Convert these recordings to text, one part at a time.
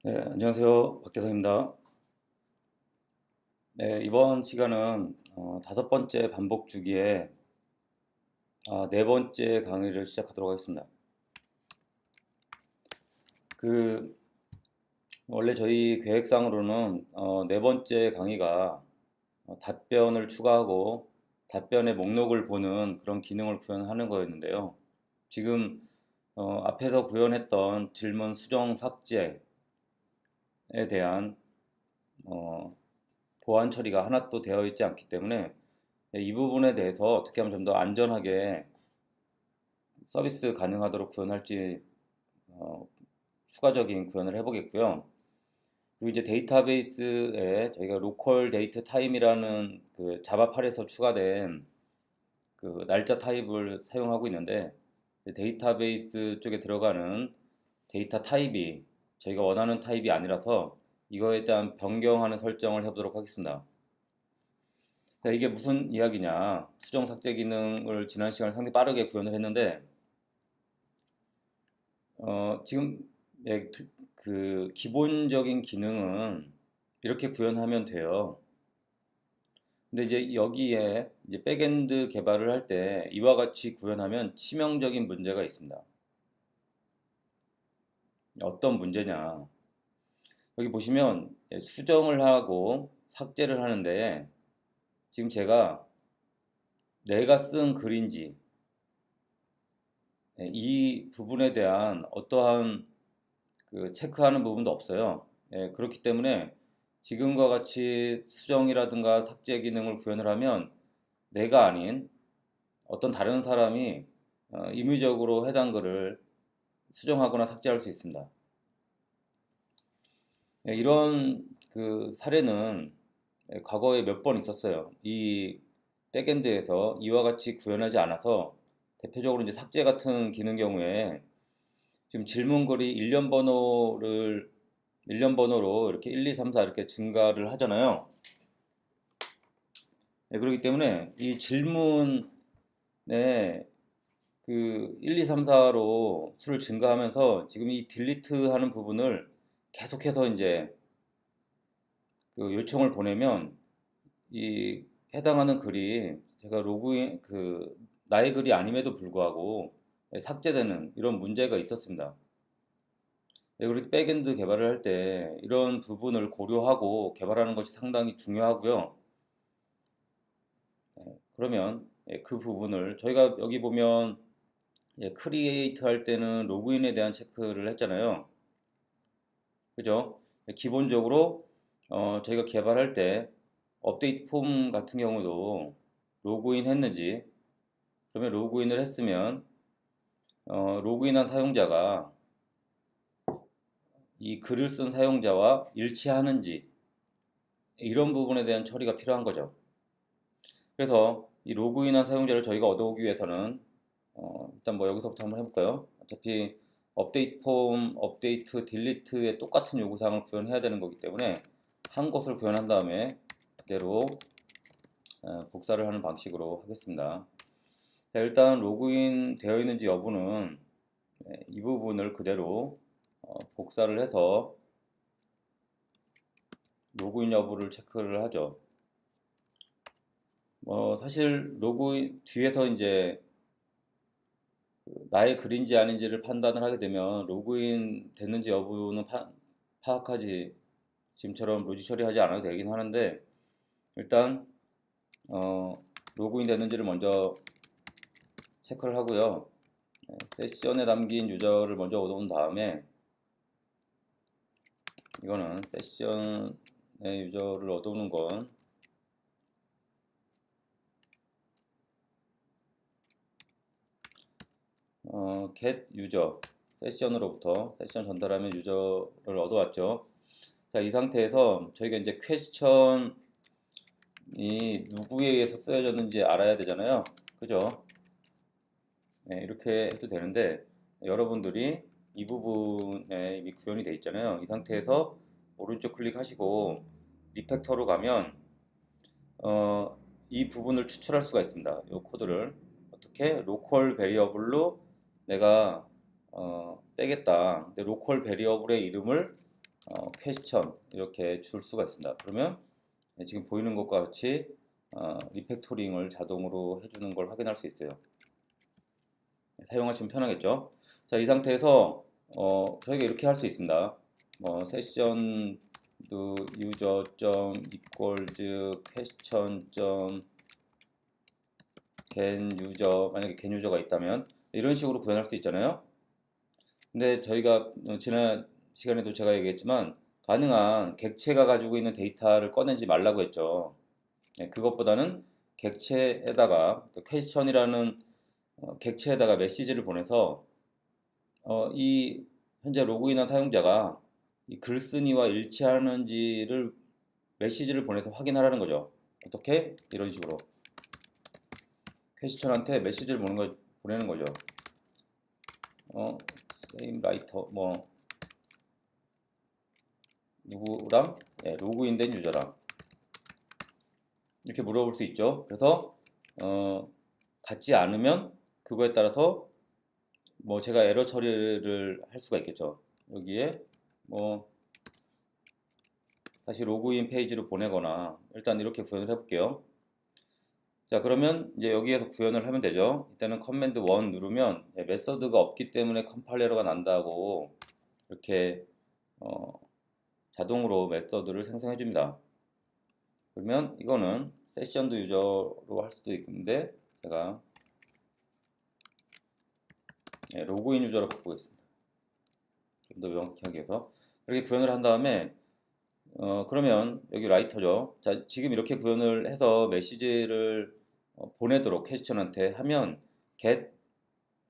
네, 안녕하세요. 박계성입니다. 네, 이번 시간은 다섯 번째 반복 주기의 네 번째 강의를 시작하도록 하겠습니다. 그 원래 저희 계획상으로는 네 번째 강의가 답변을 추가하고 답변의 목록을 보는 그런 기능을 구현하는 거였는데요. 지금 앞에서 구현했던 질문 수정 삭제에 대한 어, 보안 처리가 하나도 되어 있지 않기 때문에 이 부분에 대해서 어떻게 하면 좀 더 안전하게 서비스 가능하도록 구현할지 어, 추가적인 구현을 해보겠고요. 그리고 이제 데이터베이스에 저희가 로컬 데이트 타임이라는 그 자바 8에서 추가된 그 날짜 타입을 사용하고 있는데 데이터베이스 쪽에 들어가는 데이터 타입이 저희가 원하는 타입이 아니라서 이거에 대한 변경하는 설정을 해보도록 하겠습니다. 이게 무슨 이야기냐? 수정 삭제 기능을 지난 시간에 상당히 빠르게 구현을 했는데 지금 예, 그 기본적인 기능은 이렇게 구현하면 돼요. 근데 이제 여기에 이제 백엔드 개발을 할 때 이와 같이 구현하면 치명적인 문제가 있습니다. 어떤 문제냐? 여기 보시면 수정을 하고 삭제를 하는데 지금 제가 내가 쓴 글인지 이 부분에 대한 어떠한 그 체크하는 부분도 없어요. 그렇기 때문에 지금과 같이 수정이라든가 삭제 기능을 구현을 하면 내가 아닌 어떤 다른 사람이 임의적으로 해당 글을 수정하거나 삭제할 수 있습니다. 이런 그 사례는 과거에 몇 번 있었어요. 이 백엔드에서 이와 같이 구현하지 않아서 대표적으로 이제 삭제 같은 기능 경우에 지금 질문글이 일련 번호로 이렇게 1, 2, 3, 4 이렇게 증가를 하잖아요. 그렇기 때문에 이 질문에 그 1, 2, 3, 4로 수를 증가하면서 지금 이 딜리트 하는 부분을 계속해서 이제 그 요청을 보내면 이 해당하는 글이 제가 로그인 그 나의 글이 아님에도 불구하고 삭제되는 이런 문제가 있었습니다. 그리고 백엔드 개발을 할 때 이런 부분을 고려하고 개발하는 것이 상당히 중요하고요. 그러면 그 부분을 저희가 여기 보면 크리에이트 할 때는 로그인에 대한 체크를 했잖아요. 그죠? 기본적으로 저희가 개발할 때 업데이트 폼 같은 경우도 로그인 했는지 그러면 로그인을 했으면 로그인한 사용자가 이 글을 쓴 사용자와 일치하는지 이런 부분에 대한 처리가 필요한 거죠. 그래서 이 로그인한 사용자를 저희가 얻어오기 위해서는 일단 뭐 여기서부터 한번 해볼까요? 어차피 업데이트 폼, 업데이트, 딜리트의 똑같은 요구사항을 구현해야 되는 거기 때문에 한 것을 구현한 다음에 그대로 복사를 하는 방식으로 하겠습니다. 자, 일단 로그인 되어 있는지 여부는 이 부분을 그대로 복사를 해서 로그인 여부를 체크를 하죠. 사실 로그인 뒤에서 이제 나의 글인지 아닌지를 판단을 하게 되면 로그인 됐는지 여부는 파악하지 지금처럼 로직 처리하지 않아도 되긴 하는데 일단 어, 로그인 됐는지를 먼저 체크를 하고요. 세션에 담긴 유저를 먼저 얻어온 다음에 이거는 세션의 유저를 얻어오는 건 get 유저 세션으로부터 세션 전달하면 유저를 얻어왔죠. 자, 이 상태에서 저희가 이제 퀘스천이 누구에 의해서 쓰여졌는지 알아야 되잖아요. 그죠? 이렇게 해도 되는데 여러분들이 이 부분에 이미 구현이 되어 있잖아요. 이 상태에서 오른쪽 클릭하시고 리팩터로 가면 이 부분을 추출할 수가 있습니다. 이 코드를 어떻게 로컬 베리어블로 내가 빼겠다. 근데 로컬 베리어블의 이름을 퀘스천 이렇게 줄 수가 있습니다. 그러면 지금 보이는 것과 같이 리팩토링을 자동으로 해주는 걸 확인할 수 있어요. 사용하시면 편하겠죠. 자, 이 상태에서 저희가 이렇게 할 수 있습니다. 세션 유저 점 equals question 점 get 유저, 만약에 get 유저가 있다면 이런 식으로 구현할 수 있잖아요. 근데 저희가 지난 시간에도 제가 얘기했지만 가능한 객체가 가지고 있는 데이터를 꺼내지 말라고 했죠. 그것보다는 객체에다가 퀘스천이라는 객체에다가 메시지를 보내서 이 현재 로그인한 사용자가 이 글쓴이와 일치하는지를 메시지를 보내서 확인하라는 거죠. 어떻게? 이런 식으로 퀘스천한테 메시지를 보내는 거죠. same writer 누구랑 로그인된 유저랑 이렇게 물어볼 수 있죠. 그래서 같지 않으면 그거에 따라서 제가 에러 처리를 할 수가 있겠죠. 여기에 다시 로그인 페이지로 보내거나 일단 이렇게 구현을 해볼게요. 자, 그러면 이제 여기에서 구현을 하면 되죠. 일단은 커맨드 1 누르면 메서드가 없기 때문에 컴파일 에러가 난다고 이렇게 자동으로 메서드를 생성해 줍니다. 그러면 이거는 세션도 유저로 할 수도 있는데 제가 로그인 유저로 바꾸겠습니다. 좀 더 명확히 하기 위해서 이렇게 구현을 한 다음에 그러면 여기 라이터죠. 자, 지금 이렇게 구현을 해서 메시지를 보내도록 퀘스천한테 하면 get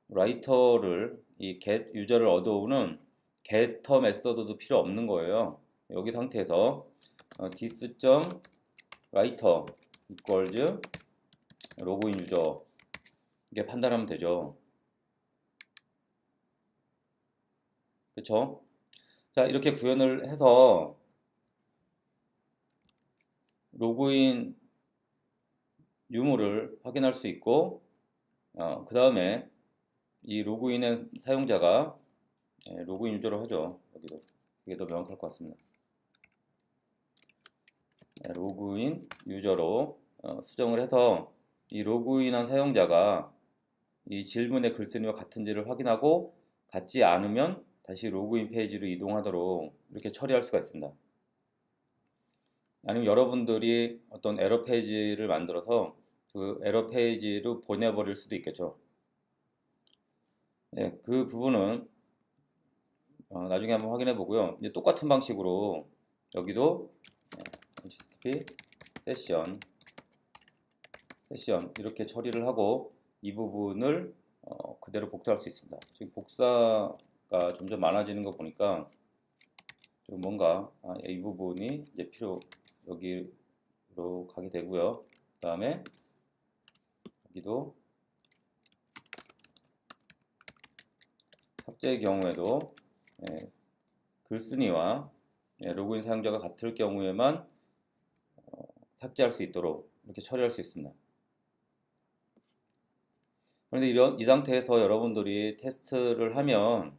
라이터를 이 get 유저를 얻어오는 getter 메서드도 필요 없는 거예요. 여기 상태에서 this.writer equals 로그인 유저 이게 판단하면 되죠. 그렇죠? 자, 이렇게 구현을 해서 로그인 유무를 확인할 수 있고 그 다음에 이 로그인의 사용자가 로그인 유저로 하죠. 여기도 이게 더 명확할 것 같습니다. 로그인 유저로 수정을 해서 이 로그인한 사용자가 이 질문의 글쓴이와 같은지를 확인하고 같지 않으면 다시 로그인 페이지로 이동하도록 이렇게 처리할 수가 있습니다. 아니면 여러분들이 어떤 에러 페이지를 만들어서 그 에러 페이지로 보내버릴 수도 있겠죠. 그 부분은 나중에 한번 확인해 보고요. 이제 똑같은 방식으로 여기도 HTTP 세션 이렇게 처리를 하고 이 부분을 그대로 복사할 수 있습니다. 지금 복사가 점점 많아지는 거 보니까 좀 뭔가 이 부분이 이제 여기로 가게 되고요. 그 다음에 여기도 삭제의 경우에도 글쓴이와 로그인 사용자가 같을 경우에만 삭제할 수 있도록 이렇게 처리할 수 있습니다. 그런데 이 상태에서 여러분들이 테스트를 하면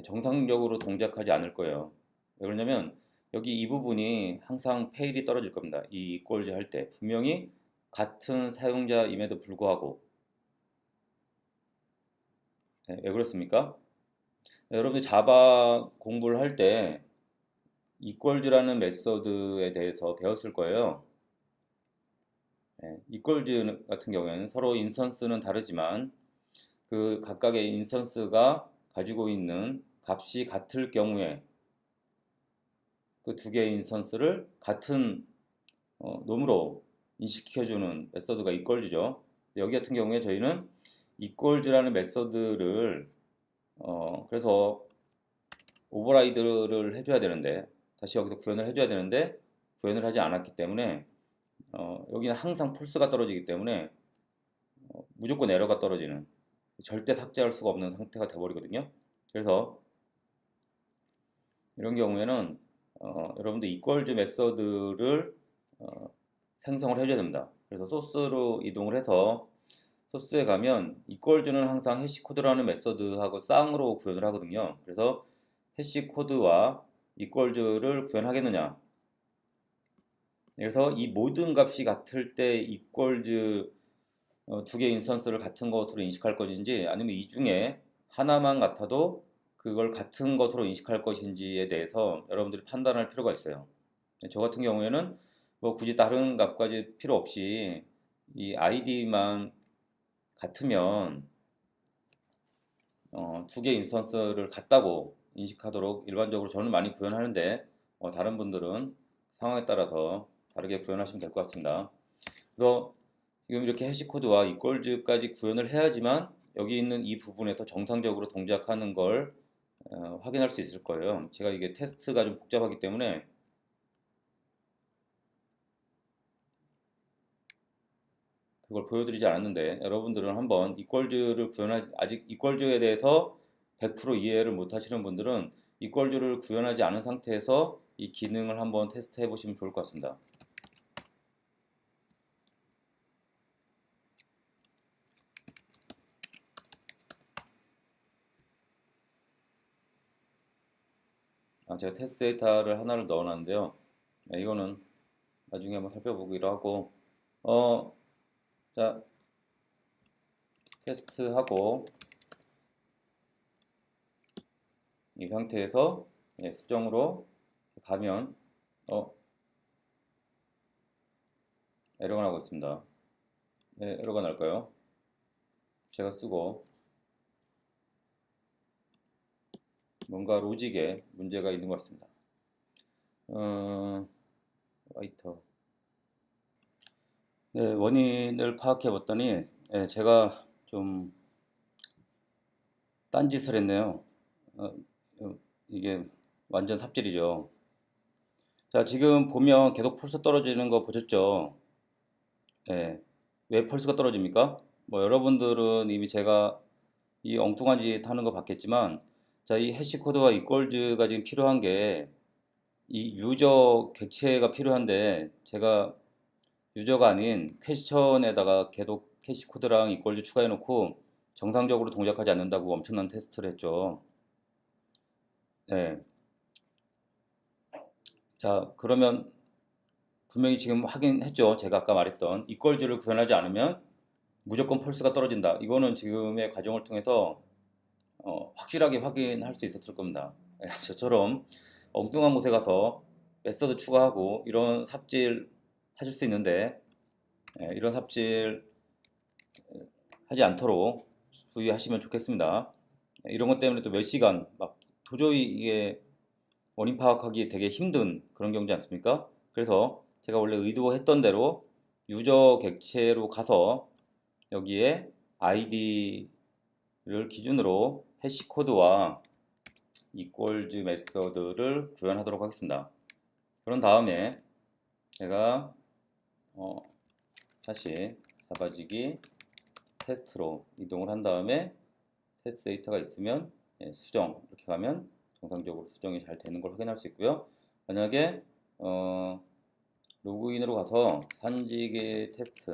정상적으로 동작하지 않을 거예요. 왜 그러냐면 여기 이 부분이 항상 페일이 떨어질 겁니다. 이 equals 할 때 분명히 같은 사용자임에도 불구하고 왜 그렇습니까? 여러분들 자바 공부를 할 때 equals라는 메서드에 대해서 배웠을 거예요. equals 같은 경우에는 서로 인스턴스는 다르지만 그 각각의 인스턴스가 가지고 있는 값이 같을 경우에 그 두 개의 인스턴스를 같은 놈으로 인식시켜주는 메서드가 equals죠. 여기 같은 경우에 저희는 equals라는 메서드를 그래서 오버라이드를 해줘야 되는데 다시 여기서 구현을 해줘야 되는데 구현을 하지 않았기 때문에 여기는 항상 폴스가 떨어지기 때문에 무조건 에러가 떨어지는 절대 삭제할 수가 없는 상태가 되어버리거든요. 그래서 이런 경우에는 여러분들 equals 메서드를 생성을 해줘야 됩니다. 그래서 소스로 이동을 해서 소스에 가면 이퀄즈는 항상 해시코드라는 메서드하고 쌍으로 구현을 하거든요. 그래서 해시코드와 이퀄즈를 구현하겠느냐. 그래서 이 모든 값이 같을 때 이퀄즈 두 개의 인스턴스를 같은 것으로 인식할 것인지 아니면 이 중에 하나만 같아도 그걸 같은 것으로 인식할 것인지에 대해서 여러분들이 판단할 필요가 있어요. 저 같은 경우에는 뭐 굳이 다른 값까지 필요 없이 이 id만 같으면 두 개의 인스턴스를 같다고 인식하도록 일반적으로 저는 많이 구현하는데 다른 분들은 상황에 따라서 다르게 구현하시면 될 것 같습니다. 그래서 지금 이렇게 해시코드와 이퀄즈까지 구현을 해야지만 여기 있는 이 부분에서 정상적으로 동작하는 걸 확인할 수 있을 거예요. 제가 이게 테스트가 좀 복잡하기 때문에 그걸 보여드리지 않았는데 여러분들은 한번 이퀄즈를 아직 이퀄즈에 대해서 100% 이해를 못 하시는 분들은 이퀄즈를 구현하지 않은 상태에서 이 기능을 한번 테스트 해 보시면 좋을 것 같습니다. 제가 테스트 데이터를 하나를 넣어놨는데요. 이거는 나중에 한번 살펴보기로 하고 자 테스트하고 이 상태에서 수정으로 가면 에러가 나고 있습니다. 네, 에러가 날까요? 제가 쓰고 뭔가 로직에 문제가 있는 것 같습니다. 라이터. 네, 원인을 파악해 봤더니 제가 좀 딴짓을 했네요. 이게 완전 삽질이죠. 자, 지금 보면 계속 펄스 떨어지는 거 보셨죠? 예. 왜 펄스가 떨어집니까? 뭐 여러분들은 이미 제가 이 엉뚱한 짓 하는 거 봤겠지만, 자, 이 해시코드와 이퀄즈가 지금 필요한 게 이 유저 객체가 필요한데 제가 유저가 아닌 퀘스천에다가 계속 해시코드랑 이퀄즈 추가해 놓고 정상적으로 동작하지 않는다고 엄청난 테스트를 했죠. 네. 자, 그러면 분명히 지금 확인했죠. 제가 아까 말했던 이퀄즈를 구현하지 않으면 무조건 펄스가 떨어진다. 이거는 지금의 과정을 통해서 확실하게 확인할 수 있었을 겁니다. 저처럼 엉뚱한 곳에 가서 메서드 추가하고 이런 삽질 하실 수 있는데 이런 삽질 하지 않도록 주의하시면 좋겠습니다. 이런 것 때문에 또 몇 시간 막 도저히 이게 원인 파악하기 되게 힘든 그런 경우지 않습니까? 그래서 제가 원래 의도했던 대로 유저 객체로 가서 여기에 id를 기준으로 해시코드와 equals 메서드를 구현하도록 하겠습니다. 그런 다음에 제가 다시 잡아지기 테스트로 이동을 한 다음에 테스트 데이터가 있으면 수정 이렇게 가면 정상적으로 수정이 잘 되는 걸 확인할 수 있고요. 만약에 로그인으로 가서 산지기 테스트,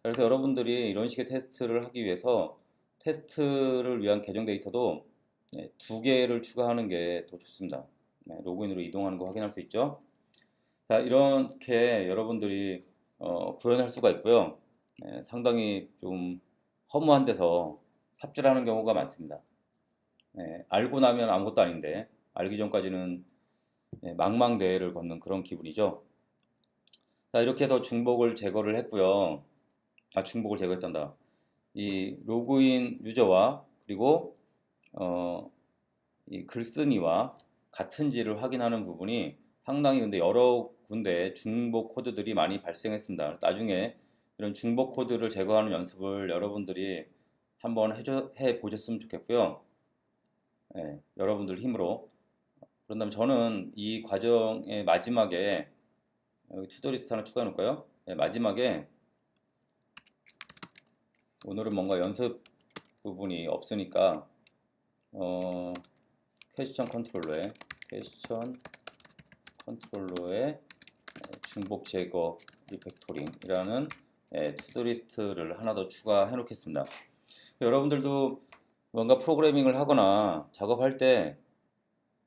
그래서 여러분들이 이런 식의 테스트를 하기 위해서 테스트를 위한 계정 데이터도 두 개를 추가하는 게 더 좋습니다. 로그인으로 이동하는 거 확인할 수 있죠. 자, 이렇게 여러분들이 구현할 수가 있고요. 상당히 좀 허무한 데서 삽질하는 경우가 많습니다. 알고 나면 아무것도 아닌데 알기 전까지는 망망대해를 걷는 그런 기분이죠. 자, 이렇게 해서 중복을 제거를 했고요. 중복을 제거했단다. 이 로그인 유저와 그리고 이 글쓴이와 같은지를 확인하는 부분이 상당히 근데 여러 군데 중복 코드들이 많이 발생했습니다. 나중에 이런 중복 코드를 제거하는 연습을 여러분들이 한번 해 보셨으면 좋겠고요. 여러분들 힘으로. 그런 다음에 저는 이 과정의 마지막에 여기 투더리스트 하나 추가해 놓을까요? 마지막에 오늘은 뭔가 연습 부분이 없으니까 퀘스천 컨트롤러에 중복 제거 리팩토링이라는 투두 리스트를 하나 더 추가해 놓겠습니다. 여러분들도 뭔가 프로그래밍을 하거나 작업할 때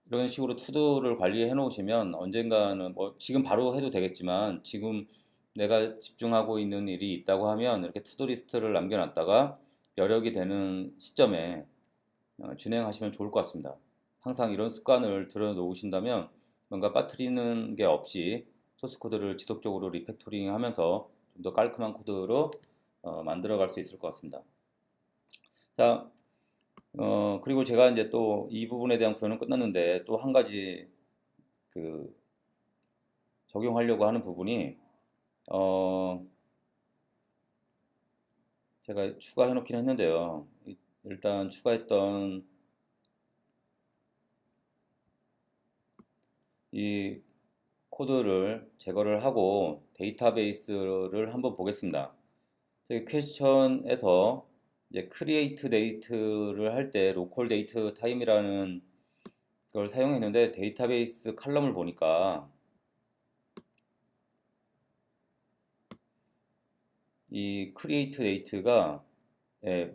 이런 식으로 투두를 관리해 놓으시면 언젠가는 뭐 지금 바로 해도 되겠지만 지금 내가 집중하고 있는 일이 있다고 하면 이렇게 투두 리스트를 남겨놨다가 여력이 되는 시점에 진행하시면 좋을 것 같습니다. 항상 이런 습관을 들여 놓으신다면 뭔가 빠뜨리는 게 없이 소스 코드를 지속적으로 리팩토링 하면서 좀 더 깔끔한 코드로 만들어 갈 수 있을 것 같습니다. 자, 그리고 제가 이제 또 이 부분에 대한 구현은 끝났는데 또 한 가지 그 적용하려고 하는 부분이 어, 제가 추가해 놓긴 했는데요. 일단 추가했던 이 코드를 제거를 하고 데이터베이스를 한번 보겠습니다. 저기 퀘스천에서 이제 create date를 할 때 local date time이라는 걸 사용했는데 데이터베이스 칼럼을 보니까 이 create date가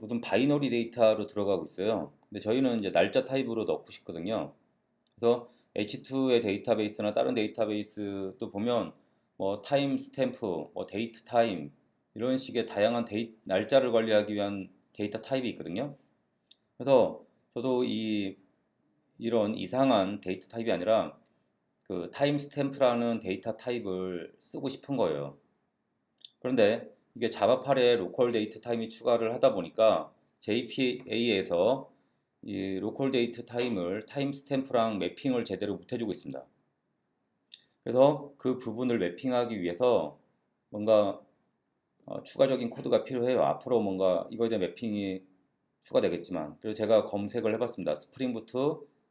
무슨 바이너리 데이터로 들어가고 있어요. 근데 저희는 이제 날짜 타입으로 넣고 싶거든요. 그래서 H2의 데이터베이스나 다른 데이터베이스도 보면 뭐 타임 스탬프, 뭐 데이트 타임 이런 식의 다양한 날짜를 관리하기 위한 데이터 타입이 있거든요. 그래서 저도 이런 이상한 데이터 타입이 아니라 그 타임 스탬프라는 데이터 타입을 쓰고 싶은 거예요. 그런데 이게 자바팔에 로컬 데이트 타임이 추가를 하다 보니까 JPA에서 이 로컬 데이트 타임을 타임 스탬프랑 매핑을 제대로 못 해주고 있습니다. 그래서 그 부분을 매핑하기 위해서 뭔가 추가적인 코드가 필요해요. 앞으로 뭔가 이거에 대한 매핑이 추가되겠지만 그래서 제가 검색을 해봤습니다. 스프링부트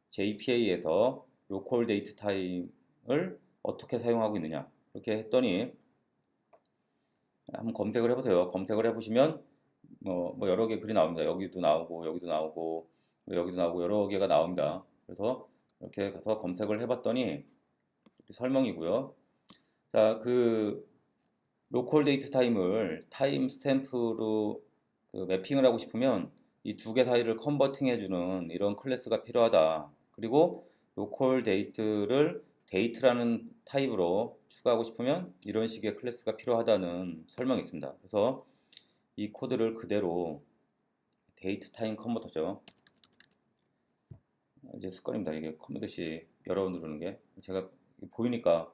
JPA에서 로컬 데이트 타임을 어떻게 사용하고 있느냐 이렇게 했더니 한번 검색을 해보세요. 검색을 해보시면 뭐 여러 개 글이 나옵니다. 여기도 나오고 여기도 나오고 여기도 나오고 여러 개가 나옵니다. 그래서 이렇게 가서 검색을 해봤더니 설명이고요. 자, 그 로컬 데이트 타임을 타임 스탬프로 그 매핑을 하고 싶으면 이 두 개 사이를 컨버팅 해주는 이런 클래스가 필요하다. 그리고 로컬 데이트를 데이트라는 타입으로 추가하고 싶으면 이런 식의 클래스가 필요하다는 설명이 있습니다. 그래서 이 코드를 그대로 데이트 타임 컨버터죠. 이제 습관입니다. 이게 커맨드 C 여러 번 누르는 게 제가 보이니까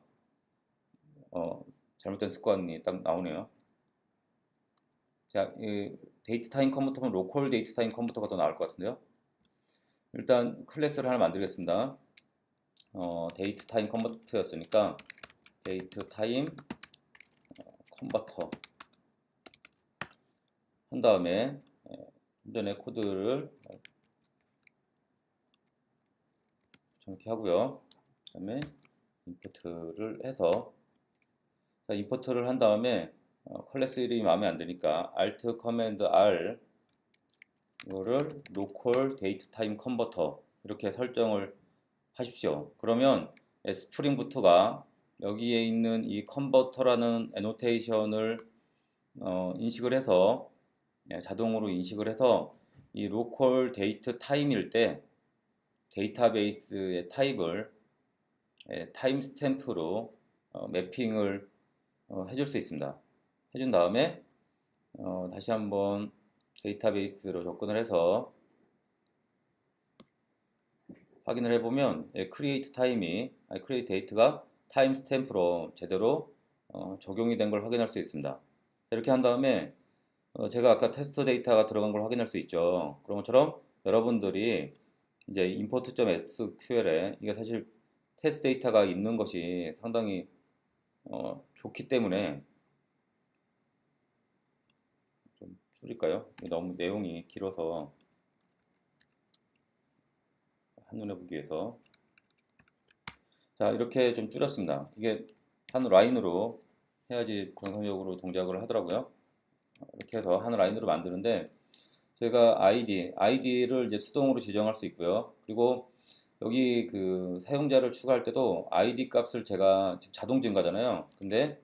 잘못된 습관이 딱 나오네요. 자, 이 데이트 타임 컨버터면 로컬 데이트 타임 컨버터가 더 나을 것 같은데요. 일단 클래스를 하나 만들겠습니다. 데이트 타임 컨버터였으니까 데이트 타임 컨버터 한 다음에 좀 전에 코드를 정확히 하고요. 그 다음에 임포트를 해서 자, 임포트를 한 다음에 클래스 이름이 마음에 안 드니까 Alt 커맨드 R 이거를 local date time converter 이렇게 설정을 하십시오. 그러면 스프링부트가 여기에 있는 이 컨버터라는 애노테이션을 인식을 해서 자동으로 인식을 해서 이 로컬 데이트 타임일 때 데이터베이스의 타입을 타임 스탬프로 매핑을 해줄 수 있습니다. 해준 다음에 다시 한번 데이터베이스로 접근을 해서 확인을 해보면 create date가 타임 스탬프로 제대로 적용이 된 걸 확인할 수 있습니다. 이렇게 한 다음에 제가 아까 테스트 데이터가 들어간 걸 확인할 수 있죠. 그런 것처럼 여러분들이 이제 import.sql에 이게 사실 테스트 데이터가 있는 것이 상당히 좋기 때문에 좀 줄일까요? 너무 내용이 길어서 한눈에 보기 위해서 자 이렇게 좀 줄였습니다. 이게 한 라인으로 해야지 정상적으로 동작을 하더라고요. 이렇게 해서 한 라인으로 만드는데 제가 ID를 이제 수동으로 지정할 수 있고요. 그리고 여기 그 사용자를 추가할 때도 ID 값을 제가 지금 자동 증가잖아요. 근데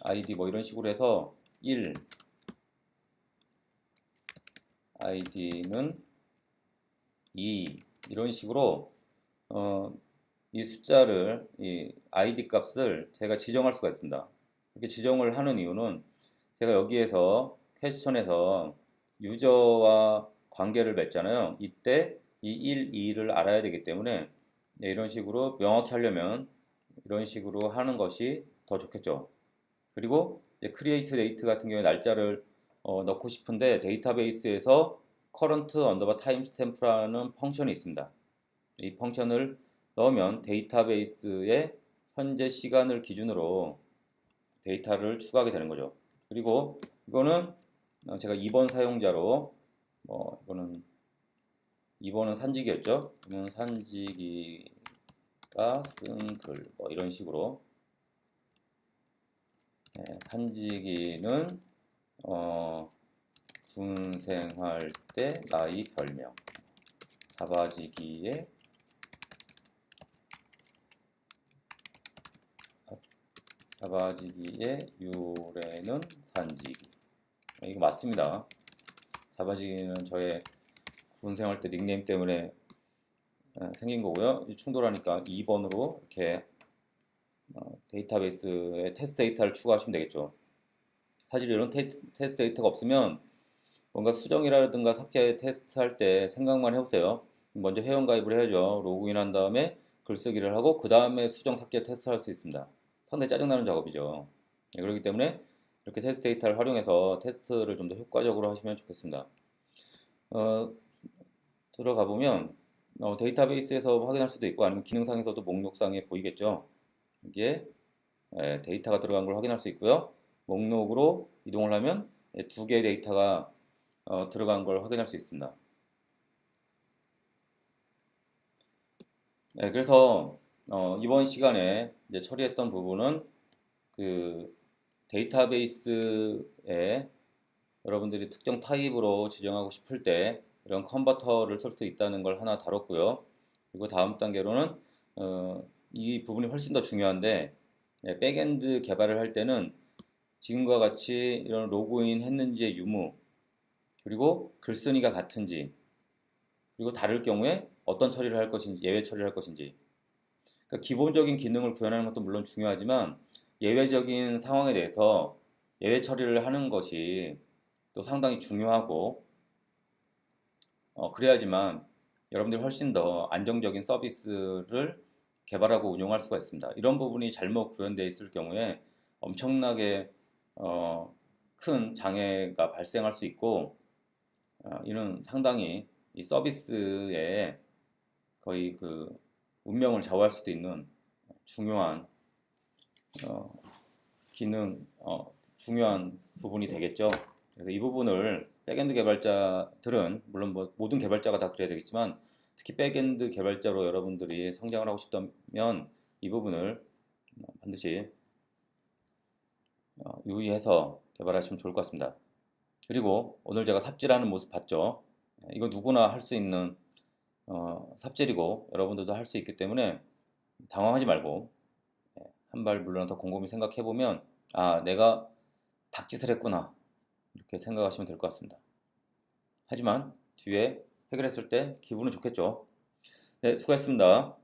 id 뭐 이런 식으로 해서 1 id는 2 이런 식으로 이 숫자를 이 id 값을 제가 지정할 수가 있습니다. 이렇게 지정을 하는 이유는 제가 여기에서 퀘스천에서 유저와 관계를 맺잖아요. 이때 이 1, 2를 알아야 되기 때문에 네, 이런 식으로 명확히 하려면 이런 식으로 하는 것이 더 좋겠죠. 그리고 이제 create date 같은 경우에 날짜를 넣고 싶은데 데이터베이스에서 current underbar timestamp라는 펑션이 있습니다. 이 펑션을 넣으면 데이터베이스에 현재 시간을 기준으로 데이터를 추가하게 되는 거죠. 그리고 이거는 제가 2번 사용자로 이거는 2번은 산지기였죠. 그러면 산지기가 쓴 글 뭐 이런 식으로 네, 산지기는 군생활 때 나이 별명 잡아지기의 유래는 산지기 이거 맞습니다. 잡아지기는 저의 군생활 때 닉네임 때문에 생긴 거고요. 충돌하니까 2번으로 이렇게 데이터베이스에 테스트 데이터를 추가하시면 되겠죠. 사실 이런 테스트 데이터가 없으면 뭔가 수정이라든가 삭제 테스트할 때 생각만 해보세요. 먼저 회원가입을 해야죠. 로그인한 다음에 글쓰기를 하고 그 다음에 수정 삭제 테스트할 수 있습니다. 상당히 짜증나는 작업이죠. 네, 그렇기 때문에 이렇게 테스트 데이터를 활용해서 테스트를 좀 더 효과적으로 하시면 좋겠습니다. 들어가 보면 데이터베이스에서 확인할 수도 있고 아니면 기능상에서도 목록상에 보이겠죠. 여기에 데이터가 들어간 걸 확인할 수 있고요. 목록으로 이동을 하면 두 개의 데이터가 들어간 걸 확인할 수 있습니다. 네, 그래서 이번 시간에 이제 처리했던 부분은 그 데이터베이스에 여러분들이 특정 타입으로 지정하고 싶을 때 이런 컨버터를 쓸 수 있다는 걸 하나 다뤘고요. 그리고 다음 단계로는 이 부분이 훨씬 더 중요한데 백엔드 개발을 할 때는 지금과 같이 이런 로그인 했는지의 유무 그리고 글쓴이가 같은지 그리고 다를 경우에 어떤 처리를 할 것인지 예외 처리를 할 것인지 그러니까 기본적인 기능을 구현하는 것도 물론 중요하지만 예외적인 상황에 대해서 예외 처리를 하는 것이 또 상당히 중요하고 그래야지만 여러분들이 훨씬 더 안정적인 서비스를 개발하고 운영할 수가 있습니다. 이런 부분이 잘못 구현되어 있을 경우에 엄청나게 큰 장애가 발생할 수 있고 이는 상당히 이 서비스에 거의 그 운명을 좌우할 수도 있는 중요한 기능, 중요한 부분이 되겠죠. 그래서 이 부분을 백엔드 개발자들은 물론 뭐 모든 개발자가 다 그래야 되겠지만 특히 백엔드 개발자로 여러분들이 성장을 하고 싶다면 이 부분을 반드시 유의해서 개발하시면 좋을 것 같습니다. 그리고 오늘 제가 삽질하는 모습 봤죠? 이거 누구나 할 수 있는 삽질이고 여러분들도 할 수 있기 때문에 당황하지 말고 한 발 물러나서 곰곰이 생각해 보면 아 내가 닭짓을 했구나 이렇게 생각하시면 될 것 같습니다. 하지만 뒤에 해결했을 때 기분은 좋겠죠. 네, 수고했습니다.